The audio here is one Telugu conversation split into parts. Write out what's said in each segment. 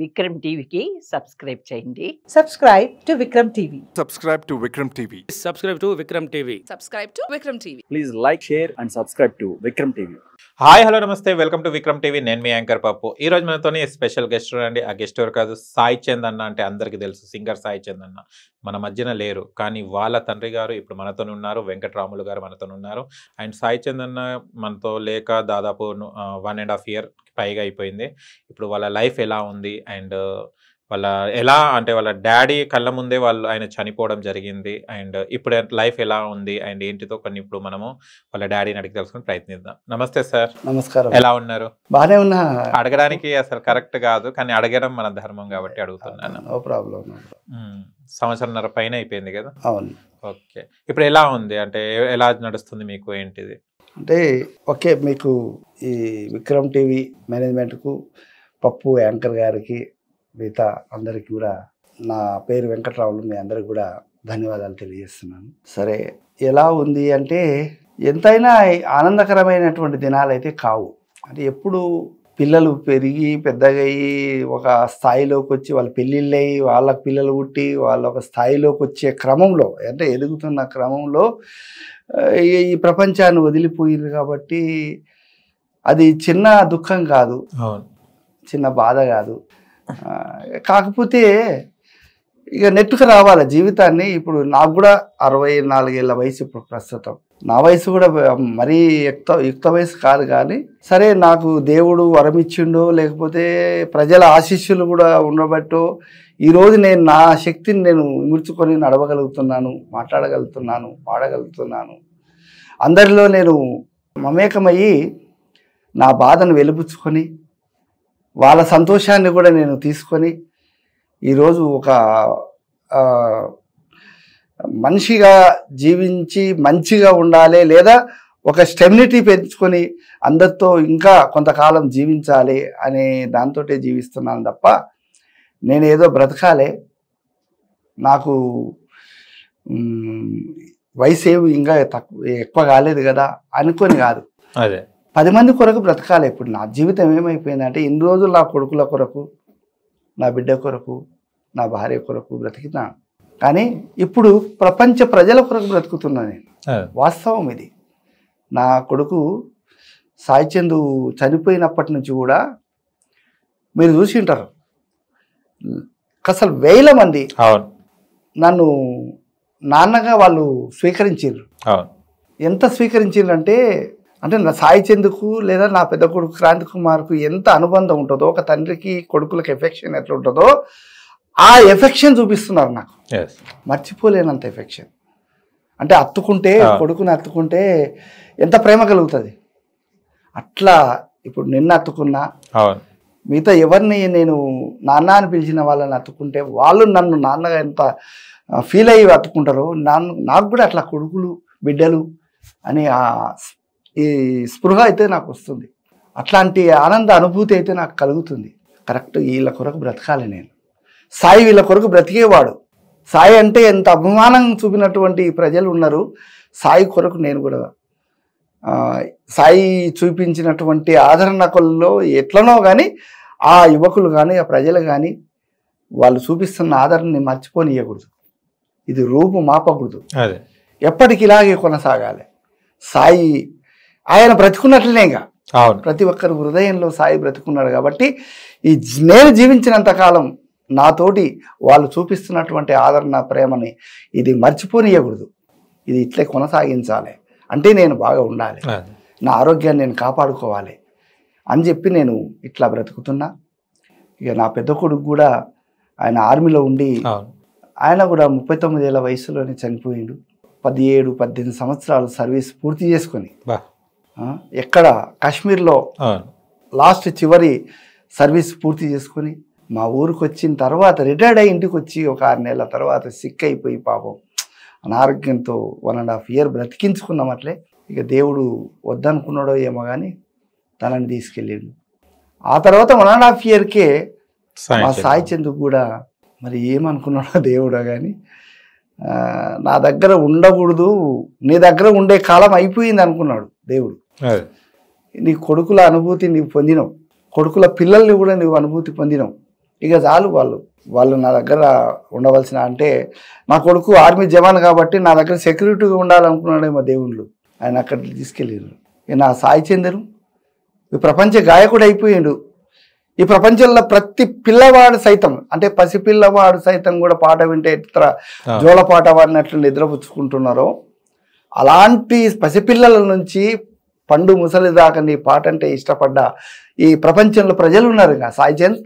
విక్రమ్ టీవీకి సబ్స్క్రైబ్ చేయండి. Subscribe to Vikram TV. Subscribe to Vikram TV. Subscribe to Vikram TV. Subscribe to Vikram TV. Please like, share and subscribe to Vikram TV. Hi hello నమస్తే, వెల్కమ్ టు విక్రమ్ టీవీ. నేను మీ యాంకర్ పప్పు. ఈ రోజు మనతోని స్పెషల్ గెస్ట్ అండి. ఆ గెస్ట్ ఎవరు కాదు, సాయి చంద్ అన్న. అంటే అందరికీ తెలుసు, సింగర్ సాయి చంద్ అన్న మన మధ్యన లేరు, కానీ వాళ్ళ తండ్రి గారు ఇప్పుడు మనతో ఉన్నారు. వెంకటరాములు గారు మనతో ఉన్నారు. అండ్ సాయి చంద్ అన్న మనతో లేక దాదాపు 1.5 year పైగా అయిపోయింది. ఇప్పుడు వాళ్ళ లైఫ్ ఎలా ఉంది అండ్ వాళ్ళ డాడీ కళ్ళ ముందే ఆయన చనిపోవడం జరిగింది. అండ్ ఇప్పుడు లైఫ్ ఎలా ఉంది అండ్ ఏంటితో కొన్ని ఇప్పుడు మనము వాళ్ళ డాడీని అడిగి తెలుసుకుని ప్రయత్నిద్దాం. నమస్తే సార్. నమస్కారం. ఎలా ఉన్నారు? బానే ఉన్నా. అడగడానికి అసలు కరెక్ట్ కాదు, కానీ అడగడం మన ధర్మం కాబట్టి అడుగుతున్నాను. No problem. సంవత్సరంన్నర పైన అయిపోయింది కదా? అవును. ఓకే, ఇప్పుడు ఎలా ఉంది అంటే ఎలా నడుస్తుంది మీకు, ఏంటిది? అంటే ఓకే, మీకు ఈ విక్రమ్ టీవీ మేనేజ్మెంట్కు, పప్పు యాంకర్ గారికి, మిగతా అందరికీ కూడా నా పేరు వెంకటరాములు, మీ అందరికి కూడా ధన్యవాదాలు తెలియజేస్తున్నాను. సరే, ఎలా ఉంది అంటే ఎంతైనా ఆనందకరమైనటువంటి దినాలు అయితే కావు. అంటే ఎప్పుడు పిల్లలు పెరిగి పెద్దగా అయ్యి ఒక స్థాయిలోకి వచ్చి వాళ్ళ పెళ్ళిళ్ళు అయ్యి వాళ్ళకి పిల్లలు పుట్టి వాళ్ళ ఒక స్థాయిలోకి వచ్చే క్రమంలో, అంటే ఎదుగుతున్న క్రమంలో ఈ ప్రపంచాన్ని వదిలిపోయింది కాబట్టి అది చిన్న దుఃఖం కాదు, చిన్న బాధ కాదు. కాకపోతే ఇక నెట్టుకు రావాలి జీవితాన్ని. ఇప్పుడు నాకు కూడా 64 ఏళ్ళ వయసు ఇప్పుడు ప్రస్తుతం. నా వయసు కూడా మరీ యుక్త వయసు కాదు, కానీ సరే నాకు దేవుడు వరమిచ్చిండో లేకపోతే ప్రజల ఆశీస్సులు కూడా ఉండబట్టో ఈరోజు నేను నా శక్తిని నేను ఇముడ్చుకొని నడవగలుగుతున్నాను, మాట్లాడగలుగుతున్నాను, పాడగలుగుతున్నాను. అందరిలో నేను మమేకమయ్యి నా బాధను వెలిపుచ్చుకొని వాళ్ళ సంతోషాన్ని కూడా నేను తీసుకొని ఈరోజు ఒక మనిషిగా జీవించి మంచిగా ఉండాలి, లేదా ఒక స్టెబిలిటీ పెంచుకొని అందరితో ఇంకా కొంతకాలం జీవించాలి అనే దాంతో జీవిస్తున్నాను తప్ప నేను ఏదో బ్రతకాలి, నాకు వయసు ఏమి ఇంకా ఎక్కువ కాలేదు కదా అనుకొని కాదు. అదే 10 మంది కొరకు బ్రతకాలి. ఇప్పుడు నా జీవితం ఏమైపోయిందంటే ఇన్ని రోజులు నా కొడుకుల కొరకు, నా బిడ్డ కొరకు, నా భార్య కొరకు బ్రతికినా, కానీ ఇప్పుడు ప్రపంచ ప్రజల కొరకు బ్రతుకుతున్నా నేను. వాస్తవం ఇది. నా కొడుకు సాయి చందు చనిపోయినప్పటి నుంచి కూడా మీరు చూసి ఉంటారు, అసలు వేల మంది నన్ను నాన్నగా వాళ్ళు స్వీకరించారు. ఎంత స్వీకరించారంటే నా సాయి చందుకు లేదా నా పెద్ద కొడుకు క్రాంతి కుమార్కు ఎంత అనుబంధం ఉంటుందో, ఒక తండ్రికి కొడుకులకు ఎఫెక్షన్ ఎట్లా ఉంటుందో ఆ ఎఫెక్షన్ చూపిస్తున్నారు నాకు. మర్చిపోలేనంత ఎఫెక్షన్. అంటే అత్తుకుంటే, కొడుకుని అత్తుకుంటే ఎంత ప్రేమ కలుగుతుంది. అట్లా ఇప్పుడు నిన్న అత్తుకున్నా, మిగతా ఎవరిని నేను నాన్న అని పిలిచిన వాళ్ళని అత్తుకుంటే వాళ్ళు నన్ను నాన్నగా ఎంత ఫీల్ అయ్యి అత్తుకుంటారో నాకు కూడా అట్లా కొడుకులు బిడ్డలు అని ఈ స్పృహ అయితే నాకు వస్తుంది. అట్లాంటి ఆనంద అనుభూతి అయితే నాకు కలుగుతుంది. కరెక్ట్, వీళ్ళ కొరకు బ్రతకాలి నేను. సాయి వీళ్ళ కొరకు బ్రతికేవాడు. సాయి అంటే ఎంత అభిమానం చూపినటువంటి ప్రజలు ఉన్నారు. సాయి కొరకు నేను కూడా సాయి చూపించినటువంటి ఆదరణకుల్లో ఎట్లనో కానీ ఆ యువకులు కానీ ఆ ప్రజలు కానీ వాళ్ళు చూపిస్తున్న ఆదరణని మర్చిపోనియకూడదు. ఇది రూపు మాపకూడదు. ఎప్పటికి ఇలాగే కొనసాగాలి. సాయి ఆయన బ్రతుకున్నట్లనే, ప్రతి ఒక్కరి హృదయంలో సాయి బ్రతుకున్నాడు కాబట్టి ఈ నేను జీవించినంత కాలం నాతోటి వాళ్ళు చూపిస్తున్నటువంటి ఆదరణ ప్రేమని ఇది మర్చిపోనియకూడదు. ఇది ఇట్లే కొనసాగించాలి. అంటే నేను బాగా ఉండాలి, నా ఆరోగ్యాన్ని నేను కాపాడుకోవాలి అని చెప్పి నేను ఇట్లా బ్రతుకుతున్నా. ఇక నా పెద్ద కొడుకు కూడా ఆయన ఆర్మీలో ఉండి ఆయన కూడా 39 ఏళ్ళ వయసులోనే చనిపోయిండు. 17-18 సంవత్సరాలు సర్వీస్ పూర్తి చేసుకొని ఎక్కడ కాశ్మీర్లో లాస్ట్ చివరి సర్వీస్ పూర్తి చేసుకొని మా ఊరికి వచ్చిన తర్వాత రిటైర్డ్ అయ్యి ఇంటికి వచ్చి ఒక 6 నెలల తర్వాత సిక్ అయిపోయి పాపం అనారోగ్యంతో 1.5 year బ్రతికించుకున్నాం. అట్లే ఇక దేవుడు వద్దనుకున్నాడో ఏమో కానీ తనని తీసుకెళ్ళిండు. ఆ తర్వాత 1.5 yearకే మా సాయి చందుకు కూడా మరి ఏమనుకున్నాడో దేవుడా కానీ నా దగ్గర ఉండకూడదు, నీ దగ్గర ఉండే కాలం అయిపోయింది అనుకున్నాడు దేవుడు. నీ కొడుకుల అనుభూతి నీవు పొందినావు, కొడుకుల పిల్లల్ని కూడా నువ్వు అనుభూతి పొందినావు. ఇక చాలు వాళ్ళు నా దగ్గర ఉండవలసిన, అంటే నా కొడుకు ఆర్మీ జవాన్ కాబట్టి నా దగ్గర సెక్యూరిటీగా ఉండాలనుకున్నాడేమో దేవుళ్ళు, ఆయన అక్కడికి తీసుకెళ్ళారు. నా సాయి చందరు ఈ ప్రపంచ గాయకుడు అయిపోయాడు. ఈ ప్రపంచంలో ప్రతి పిల్లవాడు సైతం, అంటే పసిపిల్లవాడు సైతం కూడా పాట వింటే ఇతర జోలపాట వాడినట్లు నిద్రపుచ్చుకుంటున్నారో అలాంటి పసిపిల్లల నుంచి పండు ముసలి దాకా నీ పాట అంటే ఇష్టపడ్డ ఈ ప్రపంచంలో ప్రజలు ఉన్నారు. ఇంకా సాయి చంద్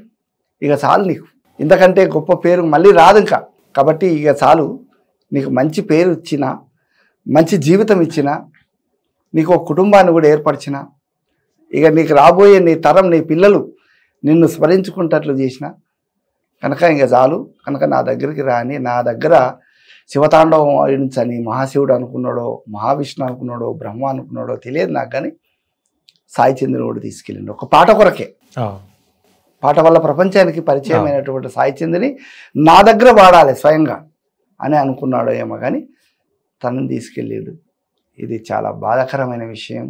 ఇక చాలు, నీకు ఇంతకంటే గొప్ప పేరు మళ్ళీ రాదు ఇంకా. కాబట్టి ఇక చాలు, నీకు మంచి పేరు ఇచ్చిన, మంచి జీవితం ఇచ్చిన, నీకు ఒక కుటుంబాన్ని కూడా ఏర్పరిచిన, ఇక నీకు రాబోయే నీ తరం నీ పిల్లలు నిన్ను స్మరించుకుంటట్లు చేసిన కనుక ఇంకా చాలు. కనుక నా దగ్గరికి రాని, నా దగ్గర శివతాండవం ఆడించని మహాశివుడు అనుకున్నాడో, మహావిష్ణు అనుకున్నాడో, బ్రహ్మ అనుకున్నాడో తెలియదు నాకు, కానీ సాయి చంద్రుని కూడా తీసుకెళ్ళిండు ఒక పాట కొరకే. పాట వల్ల ప్రపంచానికి పరిచయం అయినటువంటి సాయి చంద్రుని నా దగ్గర వాడాలి స్వయంగా అని అనుకున్నాడో ఏమో, కానీ తనని తీసుకెళ్ళాడు. ఇది చాలా బాధాకరమైన విషయం.